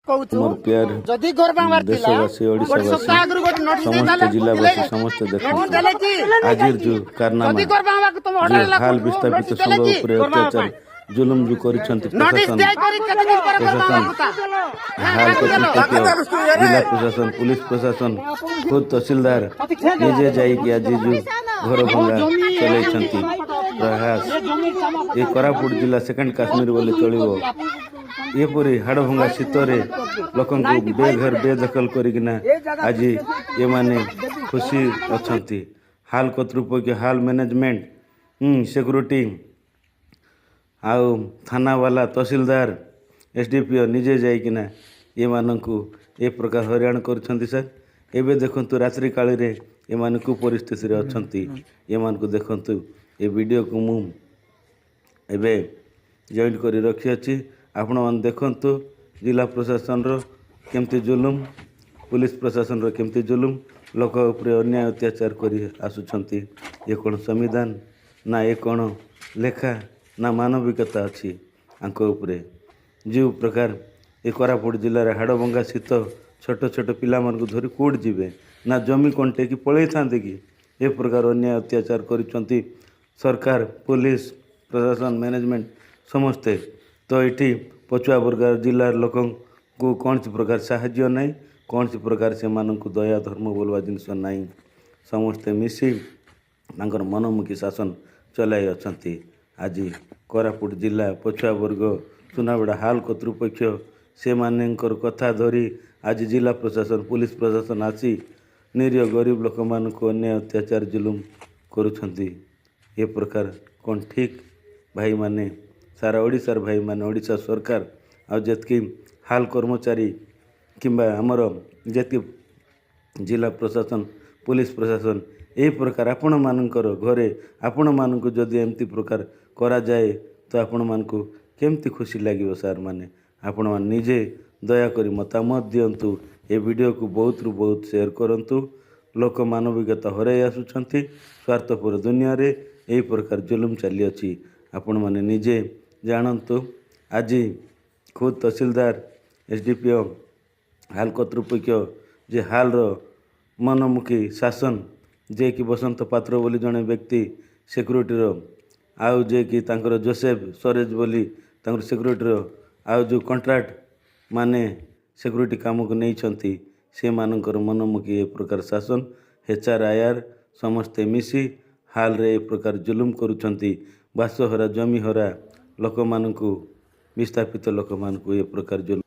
मोर प्यार देशवासी ओडिशावासी समस्त जिलावासी समस्त देखते आज जो कारनामा जो हाल विस्थापित संघ उपर अत्याचार जुलुम जो करिसंती प्रशासन हाल जिला प्रशासन पुलिस प्रशासन खुद तहसीलदार निजे जाइए आज जो घर भंगा चलती प्रयास ये कोरापुट जिला सेकेंड काश्मीर बोले चलो एपरी हाड़ भंगा शीतरे लोक बेघर बेदखल करना आज ये माने खुशी अच्छा हाल कर्तृपक्ष हाल मैनेजमेंट सिक्यूरीटी आउ थाना वाला तहसीलदार एसडीपीओ निजे जाइकिना ये मानू ए प्रकार हरियाण कर सर एवं देखु रात्रि काल ये मान परिस्थिति अच्छा ये मान देखु ये वीडियो को मुझे जॉइंट कर रखी अच्छी आपण मैंने देखु जिला प्रशासन केमती जुलुम पुलिस प्रशासन केमती जुलुम लोक उपरे अन्याय अत्याचार कर आसुंच ये कौन संविधान ना ये कौन लेखा ना मानविकता अच्छी आंक उपरे जो प्रकार ये कोरापुट जिले हाड़ भंगा शीत छोट छोट पिला मानक धरी कौट जीवे ना जमी कंटे कि पलि था कि ये प्रकार अन्याय अत्याचार कर सरकार पुलिस प्रशासन मैनेजमेंट समस्ते तो ये पछुआ वर्ग जिलार लोक को कौन सी प्रकार साहाय्य नहीं कौन सी प्रकार से मानक दया धर्म बोलवा जिनस नहीं समस्ते मिसी मनमुखी शासन चलाई अच्छा आज कोरापुट जिला पछुआ वर्ग सुनाबेड़ा हाल कर्तृपक्ष से मानकर कथा धरी आज जिला प्रशासन पुलिस प्रशासन आसी निरीह गरीब लोक मान अन्याय अत्याचार जुलुम करुँच ये प्रकार कौन ठीक भाई माने सारा ओडिशार भाई माने ओडिशा सरकार आ जतकी हाल कर्मचारी किंबा आमर जतकी जिला प्रशासन पुलिस प्रशासन यही प्रकार आपण मानकर घरे आपण मानक जदि एमती प्रकार करा जाए तो आपण मानक केमती खुशी लगे सार माने आपण मान निजे दया करी मतामत दिंतु ए वीडियो को बहुत रु बहुत शेयर करंतु लोक मानविकता हराई आसुछंती स्वार्थपर दुनिया रे यही प्रकार जुलुम चली अच्छी आपण माने निजे जानतु आज खुद तहसीलदार एसडीपीओ हाल कर्तृपक्ष जे हाल मनमुखी शासन जे कि बसंत पात्र बोली जड़े व्यक्ति सिक्यूरीटी आउ जे कि तांकर जोसेफ सरेज बोली तांकर सिक्यूरीटी आउ जो कंट्राक्ट माने सिक्यूरीटी काम को नहीं से मानकर मनमुखी ए प्रकार शासन HRIR समस्ते मिसी हाल रे ए प्रकार जुलुम करुछंती बासहरा जमी हरा लोक मानकु विस्थापित लोक मानकु ए प्रकार जुलुम